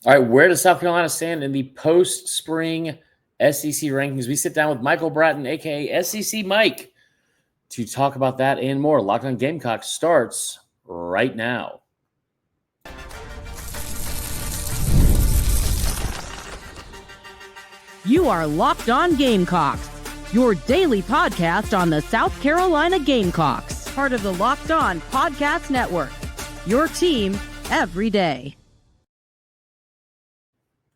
All right, where does South Carolina stand in the post-spring SEC rankings? We sit down with Michael Bratton, a.k.a. SEC Mike, to talk about that and more. Locked on Gamecocks starts right now. You are Locked On Gamecocks, your daily podcast on the South Carolina Gamecocks, part of the Locked On Podcast Network, your team every day.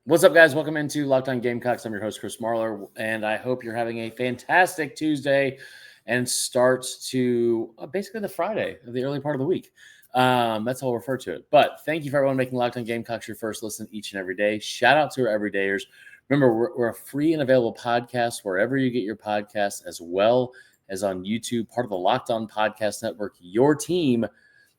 What's up, guys? Welcome into Locked On Gamecocks. I'm your host, Chris Marler, and I hope you're having a fantastic Tuesday and start to basically the Friday of the early part of the week. That's how I'll refer to it. But thank you for everyone making Locked On Gamecocks your first listen each and every day. Shout out to our everydayers. Remember, we're a free and available podcast wherever you get your podcasts, as well as on YouTube, part of the Locked On Podcast Network, your team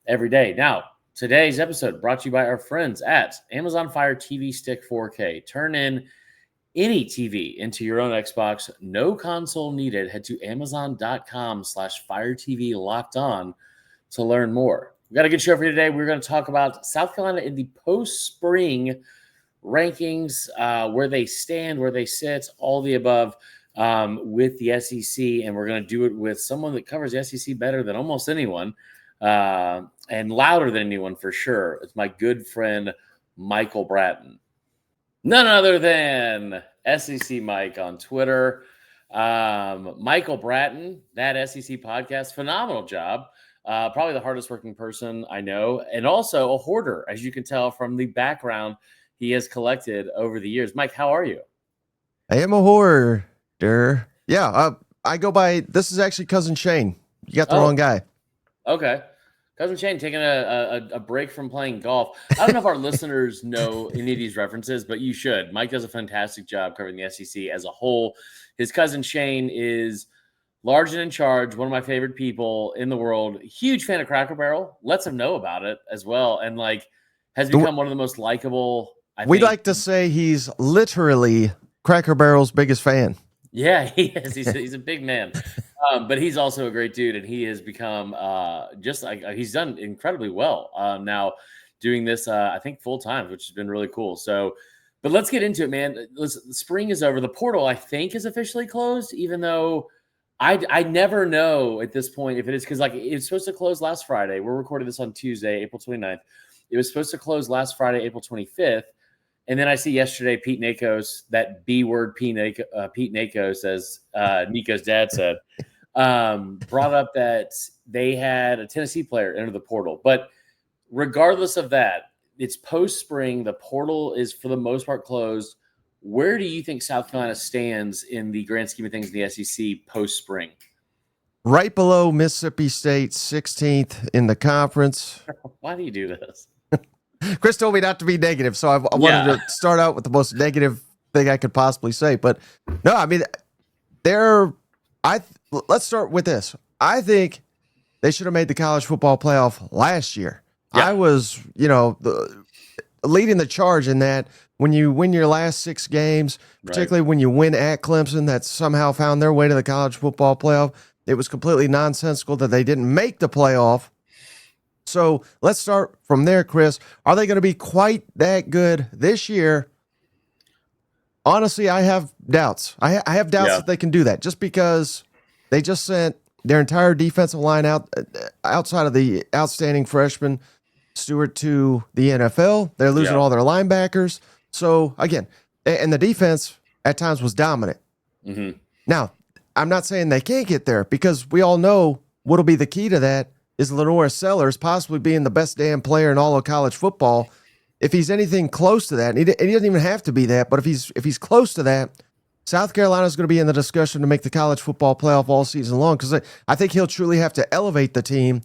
every day. Now, today's episode brought to you by our friends at Amazon Fire TV Stick 4K. Turn in any TV into your own Xbox. No console needed. Head to amazon.com/Fire TV Locked On to learn more. We got a good show for you today. We're going to talk about South Carolina in the post-spring rankings, where they stand, where they sit, all the above with the SEC. And we're going to do it with someone that covers the SEC better than almost anyone and louder than anyone for sure. It's my good friend, Michael Bratton. None other than SEC Mike on Twitter. Michael Bratton, that SEC podcast, phenomenal job. Probably the hardest working person I know, and also a hoarder, as you can tell from the background he has collected over the years. Mike, how are you? I am a hoarder. Yeah, I go by, this is actually Cousin Shane. You got the wrong guy. Okay. Cousin Shane taking a break from playing golf. I don't know if our listeners know any of these references, but you should. Mike does a fantastic job covering the SEC as a whole. His cousin Shane is large and in charge, one of my favorite people in the world. Huge fan of Cracker Barrel. Lets him know about it as well, and has become one of the most likable. We'd like to say he's literally Cracker Barrel's biggest fan. Yeah, he is. He's a big man. But he's also a great dude, and he has become he's done incredibly well now doing this, I think, full time, which has been really cool. So, but let's get into it, man. Listen, spring is over. The portal, I think, is officially closed, even though I never know at this point if it is, because it's supposed to close last Friday. We're recording this on Tuesday, April 29th. It was supposed to close last Friday, April 25th. And then I see yesterday Pete Nakos, that B word Pete Nakos, as Nico's dad said, brought up that they had a Tennessee player enter the portal. But regardless of that, it's post-spring. The portal is, for the most part, closed. Where do you think South Carolina stands in the grand scheme of things in the SEC post-spring? Right below Mississippi State, 16th in the conference. Why do you do this? Chris told me not to be negative, so I wanted to start out with the most negative thing I could possibly say. But no, I mean, let's start with this. I think they should have made the college football playoff last year. Yeah. I was, leading the charge in that. When you win your last 6 games, particularly when you win at Clemson, that somehow found their way to the college football playoff, it was completely nonsensical that they didn't make the playoff. So let's start from there, Chris. Are they going to be quite that good this year? Honestly, I have doubts. I have doubts that they can do that, just because they just sent their entire defensive line out outside of the outstanding freshman Stewart to the NFL. They're losing all their linebackers. So again, and the defense at times was dominant. Mm-hmm. Now, I'm not saying they can't get there, because we all know what'll be the key to that is Lanorris Sellers possibly being the best damn player in all of college football. If he's anything close to that, and he doesn't even have to be that, but if he's close to that, South Carolina is going to be in the discussion to make the college football playoff all season long, because I think he'll truly have to elevate the team.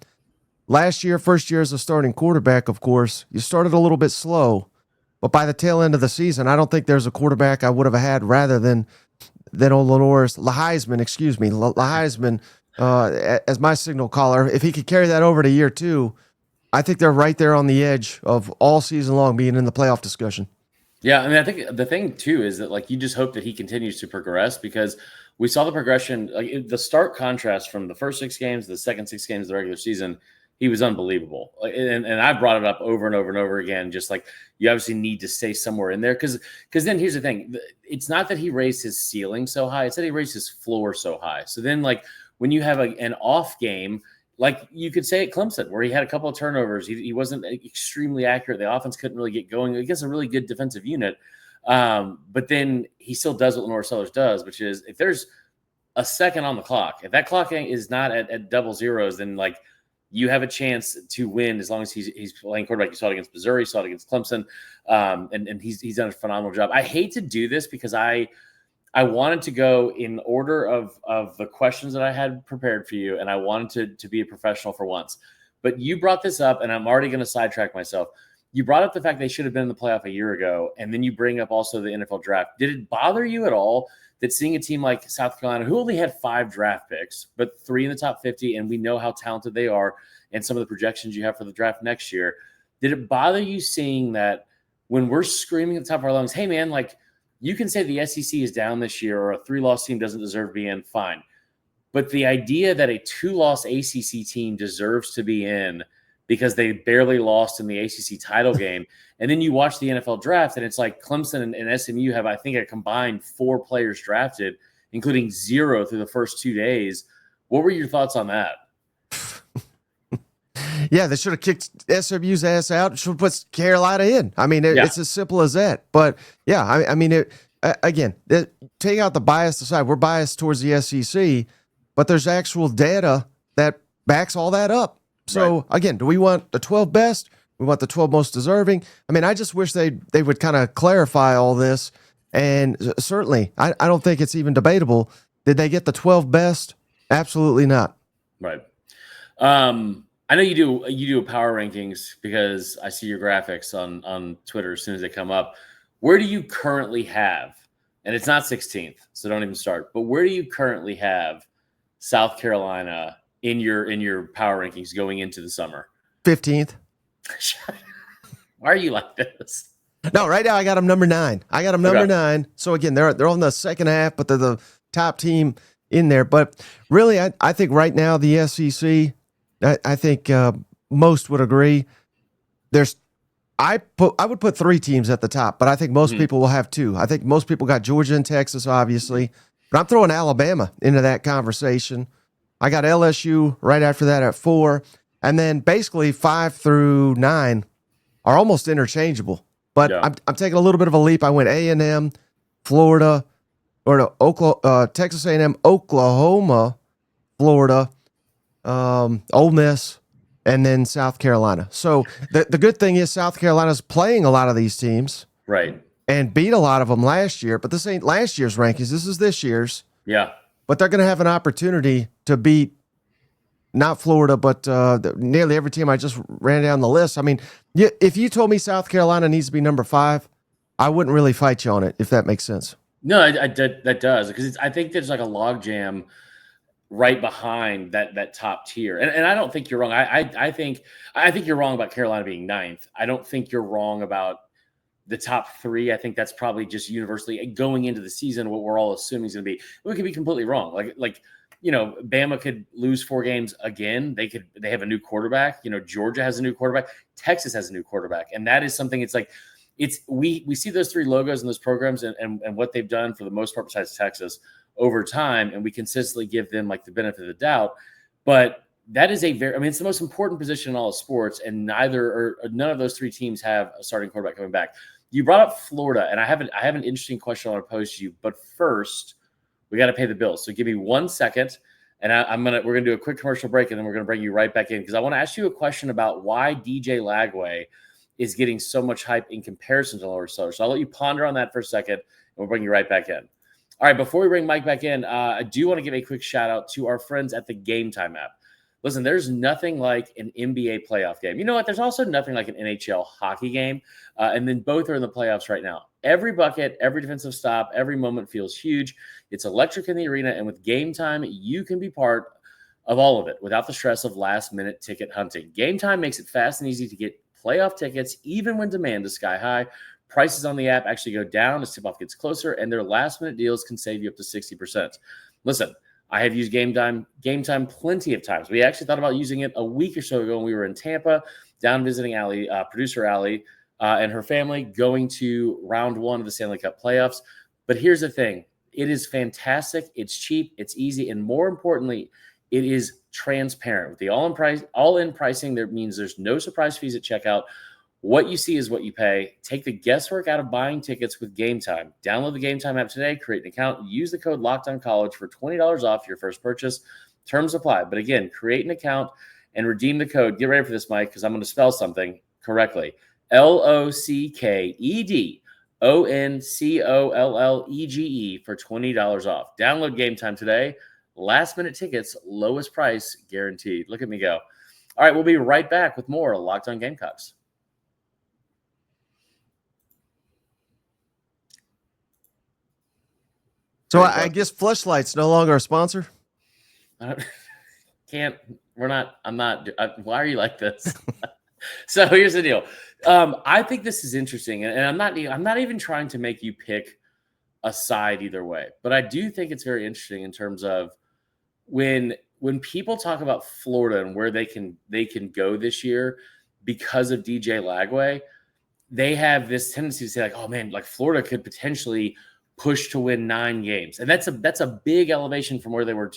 Last year, first year as a starting quarterback, of course, you started a little bit slow, but by the tail end of the season, I don't think there's a quarterback I would have had rather than old Laheisman, as my signal caller. If he could carry that over to year 2, I think they're right there on the edge of all season long being in the playoff discussion. Yeah, I mean, I think the thing too is that you just hope that he continues to progress, because we saw the progression, the stark contrast from the first 6 games to the second 6 games of the regular season. he was unbelievable. And I brought it up over and over and over again, just like you obviously need to stay somewhere in there. Because then here's the thing. It's not that he raised his ceiling so high. It's that he raised his floor so high. So then like when you have an off game, like you could say at Clemson, where he had a couple of turnovers, he wasn't extremely accurate. The offense couldn't really get going against a really good defensive unit. But then he still does what Lanorris Sellers does, which is if there's a second on the clock, if that clock is not at double zeros, then like you have a chance to win as long as he's playing quarterback. You saw it against Missouri, saw it against Clemson, and he's done a phenomenal job. I hate to do this because I wanted to go in order of the questions that I had prepared for you, and I wanted to be a professional for once. But you brought this up, and I'm already going to sidetrack myself. You brought up the fact they should have been in the playoff a year ago, and then you bring up also the NFL draft. Did it bother you at all that seeing a team like South Carolina, who only had 5 draft picks, but 3 in the top 50, and we know how talented they are and some of the projections you have for the draft next year, did it bother you seeing that when we're screaming at the top of our lungs, hey, man, like you can say the SEC is down this year or a 3-loss team doesn't deserve to be in, fine. But the idea that a 2-loss ACC team deserves to be in because they barely lost in the ACC title game. And then you watch the NFL draft, and it's like Clemson and SMU have, I think, a combined 4 players drafted, including 0 through the first 2 days. What were your thoughts on that? Yeah, they should have kicked SMU's ass out. Should have put Carolina in. I mean, it's as simple as that. But, yeah, I mean, take out the bias aside. We're biased towards the SEC, but there's actual data that backs all that up. So, Again, do we want the 12 best? We want the 12 most deserving? I mean, I just wish they would kind of clarify all this. And certainly, I don't think it's even debatable. Did they get the 12 best? Absolutely not. Right. I know you do power rankings because I see your graphics on Twitter as soon as they come up. Where do you currently have, and it's not 16th, so don't even start, but where do you currently have South Carolina in your power rankings going into the summer? 15th. Why are you like this? No, right now I got them number 9. I got them number 9. So again, they're on the second half, but they're the top team in there. But really, I think right now the SEC, I think most would agree. I would put 3 teams at the top, but I think most people will have 2. I think most people got Georgia and Texas, obviously, but I'm throwing Alabama into that conversation. I got LSU right after that at 4, and then basically 5 through 9 are almost interchangeable. But I'm taking a little bit of a leap. I went A&M, Florida, or no, Oklahoma, Texas A&M, Oklahoma, Florida, Ole Miss, and then South Carolina. So the good thing is South Carolina's playing a lot of these teams, right, and beat a lot of them last year. But this ain't last year's rankings. This is this year's. Yeah. But they're going to have an opportunity to beat not Florida, but nearly every team I just ran down the list. I mean, if you told me South Carolina needs to be number 5, I wouldn't really fight you on it, if that makes sense. No, that does, because I think there's like a logjam right behind that top tier. And I don't think you're wrong. I think you're wrong about Carolina being 9th. I don't think you're wrong about the top 3. I think that's probably just universally going into the season what we're all assuming is going to be. We could be completely wrong. Like Bama could lose 4 games again. They have a new quarterback. Georgia has a new quarterback. Texas has a new quarterback, and that is something. It's like we see those 3 logos in those programs and what they've done for the most part besides Texas over time, and we consistently give them like the benefit of the doubt. But that is it's the most important position in all of sports, and none of those 3 teams have a starting quarterback coming back. You brought up Florida, and I have an interesting question I want to pose to you. But first, we got to pay the bills. So give me 1 second, and we're gonna do a quick commercial break, and then we're gonna bring you right back in because I want to ask you a question about why DJ Lagway is getting so much hype in comparison to Lanorris Sellers. So I'll let you ponder on that for a second, and we'll bring you right back in. All right, before we bring Mike back in, I do want to give a quick shout out to our friends at the Game Time app. Listen, there's nothing like an NBA playoff game. You know what? There's also nothing like an NHL hockey game. And then both are in the playoffs right now. Every bucket, every defensive stop, every moment feels huge. It's electric in the arena. And with Game Time, you can be part of all of it without the stress of last-minute ticket hunting. Game Time makes it fast and easy to get playoff tickets, even when demand is sky high. Prices on the app actually go down as tip-off gets closer, and their last-minute deals can save you up to 60%. Listen, I have used Game Time plenty of times. We actually thought about using it a week or so ago when we were in Tampa, down visiting Allie, producer Allie, and her family, going to round 1 of the Stanley Cup playoffs. But here's the thing. It is fantastic. It's cheap. It's easy. And more importantly, it is transparent. With the all-in pricing, that means there's no surprise fees at checkout. What you see is what you pay. Take the guesswork out of buying tickets with Game Time. Download the Game Time app today, create an account, use the code LOCKEDONCollege for $20 off your first purchase. Terms apply. But again, create an account and redeem the code. Get ready for this, Mike, because I'm going to spell something correctly. LOCKEDONCOLLEGE for $20 off. Download Game Time today. Last minute tickets, lowest price guaranteed. Look at me go. All right, we'll be right back with more Locked On Gamecocks. So I guess Fleshlight's no longer a sponsor? I'm not. Why are you like this? So here's the deal. I think this is interesting, and I'm not even trying to make you pick a side either way, but I do think it's very interesting in terms of when people talk about Florida and where they can go this year because of DJ Lagway, they have this tendency to say like, oh man, like Florida could potentially push to win 9 games. And that's a big elevation from where they were.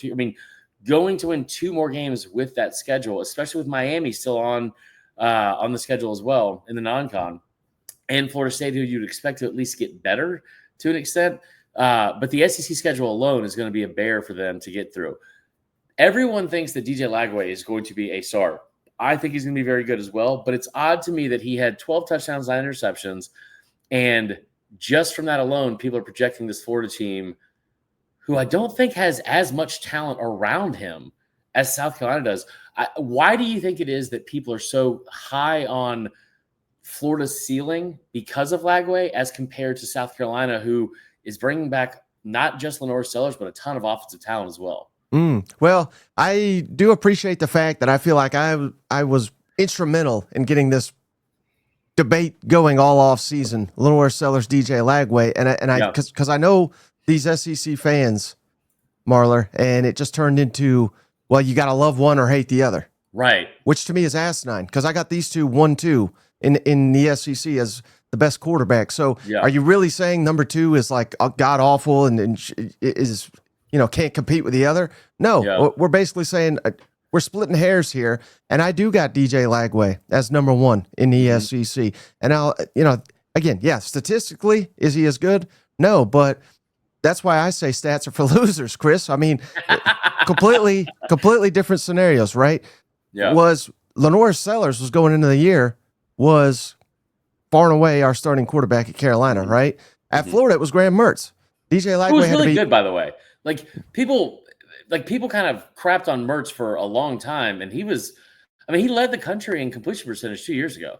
Going to win 2 more games with that schedule, especially with Miami still on the schedule as well in the non-con, and Florida State, who you'd expect to at least get better to an extent. But the SEC schedule alone is going to be a bear for them to get through. Everyone thinks that DJ Lagway is going to be a star. I think he's going to be very good as well, but it's odd to me that he had 12 touchdowns, 9 interceptions, and just from that alone, people are projecting this Florida team, who I don't think has as much talent around him as South Carolina does. Why do you think it is that people are so high on Florida's ceiling because of Lagway as compared to South Carolina, who is bringing back not just Lanorris Sellers, but a ton of offensive talent as well? Well, I do appreciate the fact that I feel like I was instrumental in getting this debate going all off season. Lanorris Sellers, DJ Lagway, because I know these SEC fans, Marler, and it just turned into, well, you got to love one or hate the other, right? Which to me is asinine, because I got these two 1-2 in the SEC as the best quarterback. So, Are you really saying number 2 is like god awful and is can't compete with the other? No, we're basically saying we're splitting hairs here, and I do got DJ Lagway as number 1 in the SEC. And now, again, statistically, is he as good? No, but that's why I say stats are for losers, Chris. I mean, completely different scenarios, right? Yeah. Was Lanorris Sellers was going into the year was far and away our starting quarterback at Carolina, right? At Florida, it was Graham Mertz. DJ Lagway was really good, by the way. Like people kind of crapped on Mertz for a long time, and he led the country in completion percentage 2 years ago.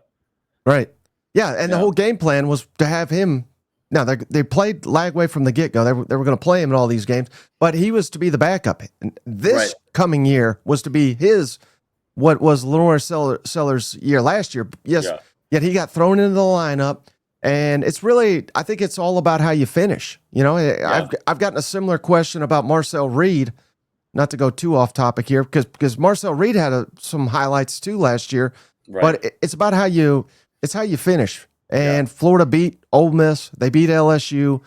Right. Yeah, and the whole game plan was to have him. Now, they played Lagway from the get-go. They were going to play him in all these games, but he was to be the backup. And this coming year was to be what was Lanorris Sellers' year last year. Yes, yet he got thrown into the lineup, and it's really, I think it's all about how you finish. I've gotten a similar question about Marcel Reed, not to go too off topic here, because Marcel Reed had some highlights too last year, but it's about how you finish. And Florida beat Ole Miss. They beat LSU.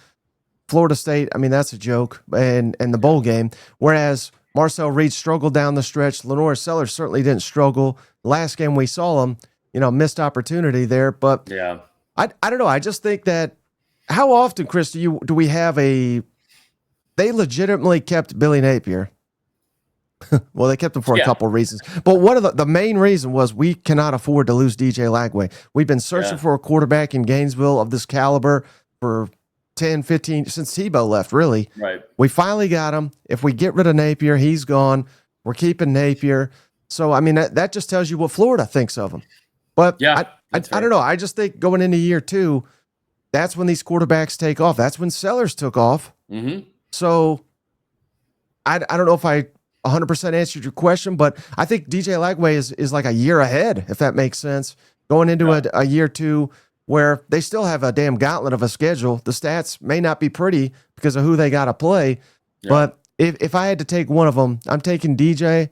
Florida State, that's a joke, and the bowl game. Whereas Marcel Reed struggled down the stretch. Lanorris Sellers certainly didn't struggle. Last game we saw him, missed opportunity there. But I don't know. I just think that how often, Chris, do we have they legitimately kept Billy Napier. Well, they kept him for a couple of reasons. But one of the main reason was we cannot afford to lose DJ Lagway. We've been searching for a quarterback in Gainesville of this caliber for 10, 15, since Tebow left, really. Right. We finally got him. If we get rid of Napier, he's gone. We're keeping Napier. So, that just tells you what Florida thinks of him. But I don't know. I just think going into year 2, that's when these quarterbacks take off. That's when Sellers took off. Mm-hmm. So I don't know if I 100% answered your question, but I think DJ Lagway is like a year ahead, if that makes sense, going into a year 2 where they still have a damn gauntlet of a schedule. The stats may not be pretty because of who they got to play, but if I had to take one of them, I'm taking DJ.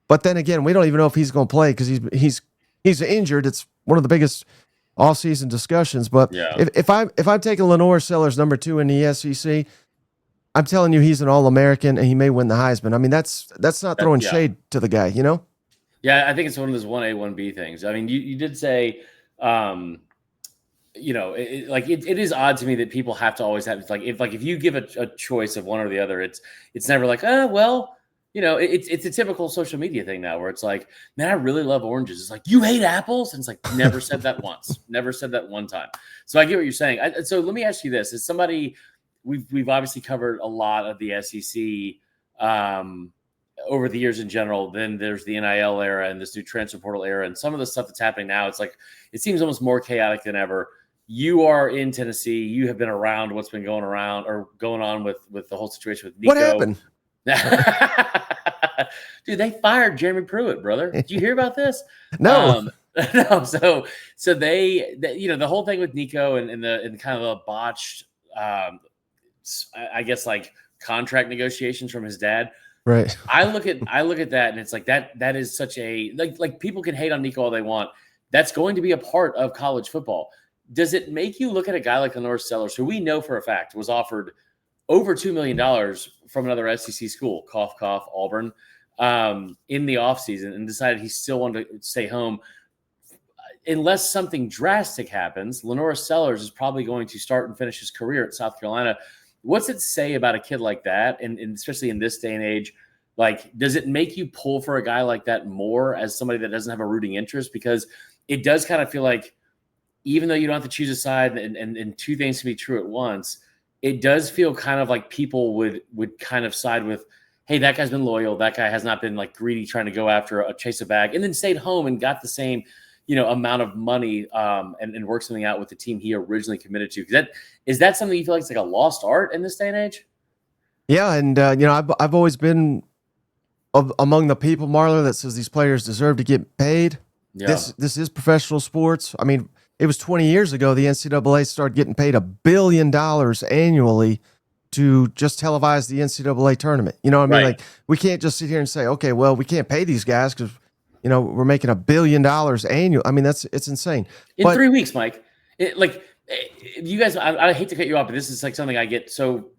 But then again, we don't even know if he's going to play because he's injured. It's one of the biggest off-season discussions. But Yeah. if I'm taking Lanorris Sellers number 2 in the SEC, I'm telling you he's an All-American and he may win the Heisman. I mean, that's not throwing shade to the guy, you know? Yeah, I think it's one of those 1A, 1B things. I mean, you did say, you know, it is odd to me that people have to always have, it's like if you give a choice of one or the other, it's never like, well, you know, it's a typical social media thing now where it's like, man, I really love oranges. It's like, you hate apples? And it's like, never said that once. Never said that one time. So I get what you're saying. So let me ask you this. As somebody, we've obviously covered a lot of the SEC over the years in general. Then there's the NIL era and this new transfer portal era. And some of the stuff that's happening now, it's like, it seems almost more chaotic than ever. You are in Tennessee. You have been around what's been going around or going on with the whole situation with Nico. What happened? Dude, they fired Jeremy Pruitt, brother. Did you hear about this? No. No. So they, you know, the whole thing with Nico and kind of the botched, I guess like contract negotiations from his dad. Right. I look at that and it's like that is such a like people can hate on Nico all they want. That's going to be a part of college football. Does it make you look at a guy like Lanorris Sellers, who we know for a fact was offered over $2 million from another SEC school, cough, cough, Auburn, in the offseason and decided he still wanted to stay home? Unless something drastic happens, Lanorris Sellers is probably going to start and finish his career at South Carolina. What's it say about a kid like that? And especially in this day and age, like, does it make you pull for a guy like that more as somebody that doesn't have a rooting interest? Because it does kind of feel like, even though you don't have to choose a side and two things can be true at once, it does feel kind of like people would kind of side with, hey, that guy's been loyal. That guy has not been like greedy trying to go after a chase a bag and then stayed home and got the same, you know, amount of money and work something out with the team he originally committed to. Is that something you feel like it's like a lost art in this day and age? Yeah. And, you know, I've always been among the people, Marler, that says these players deserve to get paid. Yeah. This is professional sports. I mean, it was 20 years ago the NCAA started getting paid $1 billion annually to just televise the NCAA tournament. You know what I mean? Right. Like, we can't just sit here and say, okay, well, we can't pay these guys because, you know, we're making $1 billion annual. I mean, it's insane. In 3 weeks, Mike. You guys, I hate to cut you off, but this is like something I get so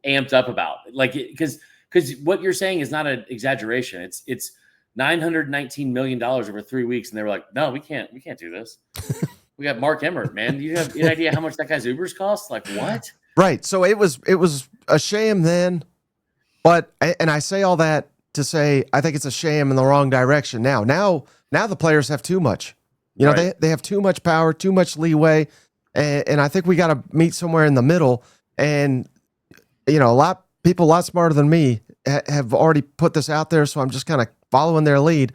amped up about. Like, because what you're saying is not an exaggeration. It's $919 million over 3 weeks, and they were like, "No, we can't do this. We got Mark Emmert, man. Do you have any idea how much that guy's Ubers cost? Like, what?" Right. So it was a shame then, but I say all that to say I think it's a shame in the wrong direction now. Now the players have too much. You know, right. they have too much power, too much leeway, and I think we got to meet somewhere in the middle. And you know, a lot smarter than me have already put this out there, so I'm just kind of following their lead.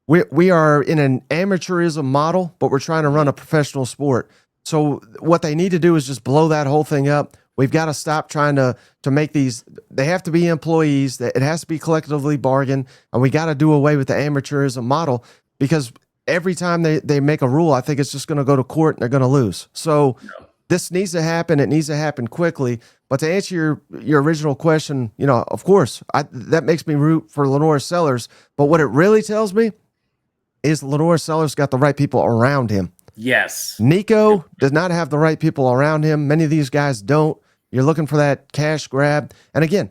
We are in an amateurism model, but we're trying to run a professional sport. So what they need to do is just blow that whole thing up. We've got to stop trying to make these. They have to be employees. It has to be collectively bargained, and we got to do away with the amateurism model, because every time they make a rule, I think it's just going to go to court and they're going to lose. So this needs to happen. It needs to happen quickly. But to answer your original question, you know, of course, that makes me root for Lanorris Sellers. But what it really tells me is Lanorris Sellers got the right people around him. Yes. Nico does not have the right people around him. Many of these guys don't. You're looking for that cash grab. And again,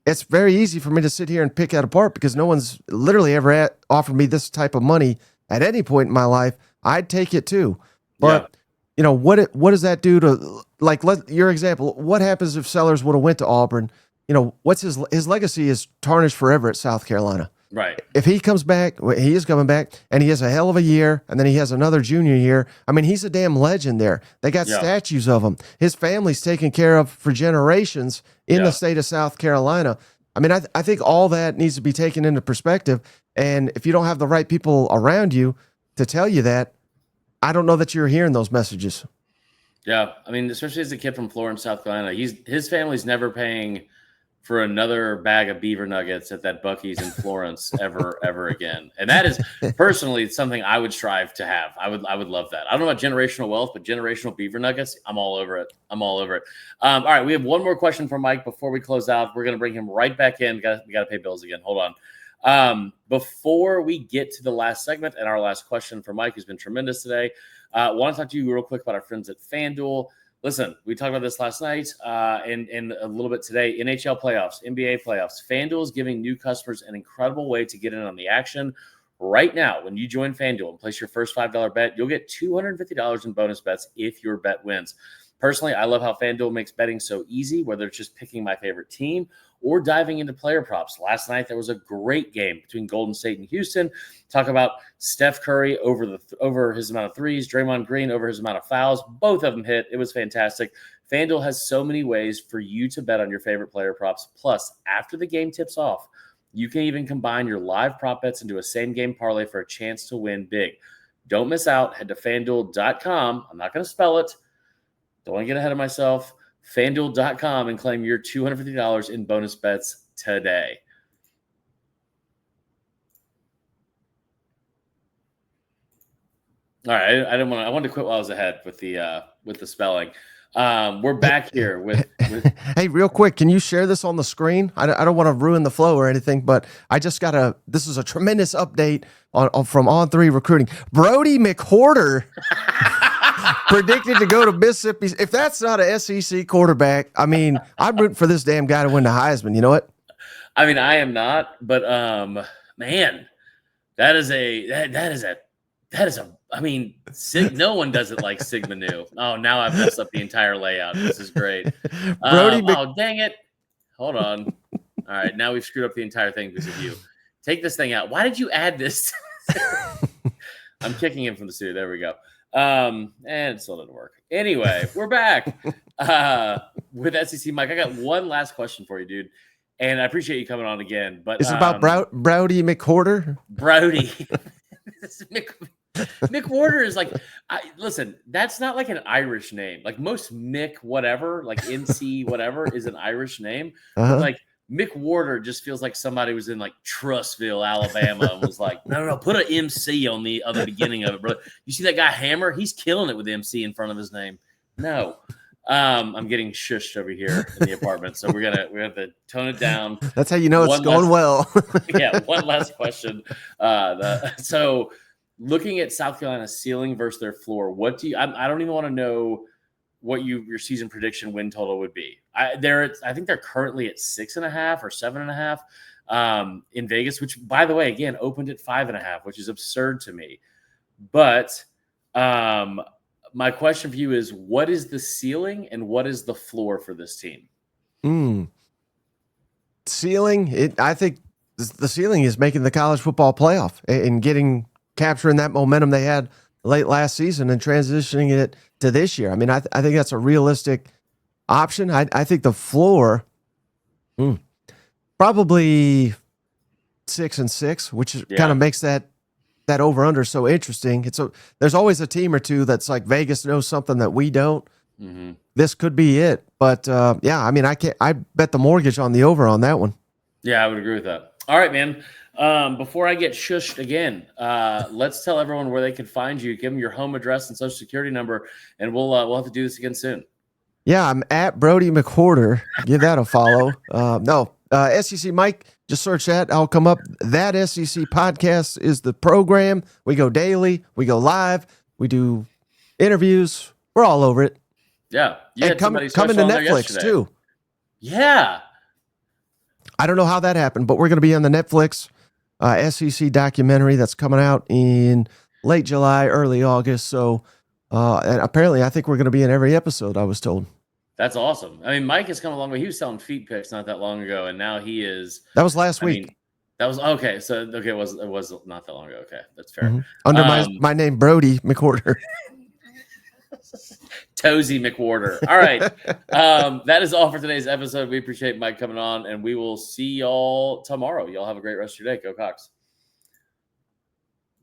it's very easy for me to sit here and pick that apart because no one's literally ever offered me this type of money at any point in my life. I'd take it too. But you know, what does that do to, like, your example, what happens if Sellers would have went to Auburn? You know, what's his legacy is tarnished forever at South Carolina. Right. If he comes back, he is coming back, and he has a hell of a year, and then he has another junior year. I mean, he's a damn legend there. They got statues of him. His family's taken care of for generations in the state of South Carolina. I mean, I think all that needs to be taken into perspective. And if you don't have the right people around you to tell you that, I don't know that you're hearing those messages. Yeah. I mean, especially as a kid from Florence, South Carolina, his family's never paying for another bag of beaver nuggets at that Buc-ee's in Florence ever again. And that is personally something I would strive to have. I would love that. I don't know about generational wealth, but generational beaver nuggets, I'm all over it. All right, we have one more question from Mike before we close out. We're going to bring him right back in. We got to pay bills again. Hold on. Before we get to the last segment and our last question for Mike, who's been tremendous today, I want to talk to you real quick about our friends at FanDuel. Listen, we talked about this last night and a little bit today. NHL playoffs, NBA playoffs. FanDuel is giving new customers an incredible way to get in on the action. Right now, when you join FanDuel and place your first $5 bet, you'll get $250 in bonus bets if your bet wins. Personally, I love how FanDuel makes betting so easy, whether it's just picking my favorite team or diving into player props. Last night, there was a great game between Golden State and Houston. Talk about Steph Curry over his amount of threes, Draymond Green over his amount of fouls. Both of them hit. It was fantastic. FanDuel has so many ways for you to bet on your favorite player props. Plus, after the game tips off, you can even combine your live prop bets into a same-game parlay for a chance to win big. Don't miss out. Head to FanDuel.com. I'm not going to spell it. Don't want to get ahead of myself. FanDuel.com and claim your $250 in bonus bets today. All right, I wanted to quit while I was ahead with the spelling. We're back here with Hey, real quick, can you share this on the screen? I don't want to ruin the flow or anything, but I just got this is a tremendous update from On3 Recruiting. Brody McWhorter predicted to go to Mississippi. If that's not a SEC quarterback, I mean, I'm rooting for this damn guy to win the Heisman. You know what? I mean, I am not, but man, that is a. I mean, no one does it like Sigma Nu. Oh, now I've messed up the entire layout. This is great. Oh, dang it. Hold on. All right, now we've screwed up the entire thing because of you. Take this thing out. Why did you add this? I'm kicking him from the studio. There we go. And it still didn't work. Anyway, we're back with SEC Mike. I got one last question for you, dude. And I appreciate you coming on again. But it's about Brody McWhorter. Brody. McWhorter is like, listen, that's not like an Irish name. Like most Mick whatever, like NC whatever is an Irish name. Like McWhorter just feels like somebody was in like Trussville, Alabama, and was like, no, put an MC on the other beginning of it, bro. You see that guy Hammer? He's killing it with MC in front of his name. No. I'm getting shushed over here in the apartment, so we have to tone it down. That's how you know it's going well. Yeah, one last question. So looking at South Carolina's ceiling versus their floor, what do you I don't even want to know what your season prediction win total would be. I think they're currently at 6.5 or 7.5 in Vegas, which by the way, again, opened at 5.5, which is absurd to me. But my question for you is, what is the ceiling and what is the floor for this team? Ceiling, I think the ceiling is making the college football playoff and capturing that momentum they had late last season and transitioning it to this year. I mean, I think that's a realistic option. I think the floor, probably 6-6, which kind of makes that over under so interesting. There's always a team or two that's like Vegas knows something that we don't. Mm-hmm. This could be it, but I mean, I bet the mortgage on the over on that one. Yeah, I would agree with that. All right, man. Before I get shushed again, let's tell everyone where they can find you. Give them your home address and social security number, and we'll have to do this again soon. Yeah, I'm at Brody McWhorter. Give that a follow. SEC Mike, just search that. I'll come up. That SEC podcast is the program. We go daily. We go live. We do interviews. We're all over it. Yeah. And coming to Netflix too. Yeah. I don't know how that happened, but we're going to be on the Netflix SEC documentary that's coming out in late July, early August. So and apparently I think we're going to be in every episode, I was told. That's awesome. I mean, Mike has come a long way. He was selling feet pics not that long ago, and now he is. That was last week. Mean, that was okay. So it was not that long ago. Okay, that's fair. Mm-hmm. Under my name, Brody McWhorter. Tozy McWhorter. All right. That is all for today's episode. We appreciate Mike coming on, and we will see y'all tomorrow. Y'all have a great rest of your day. Go Cox.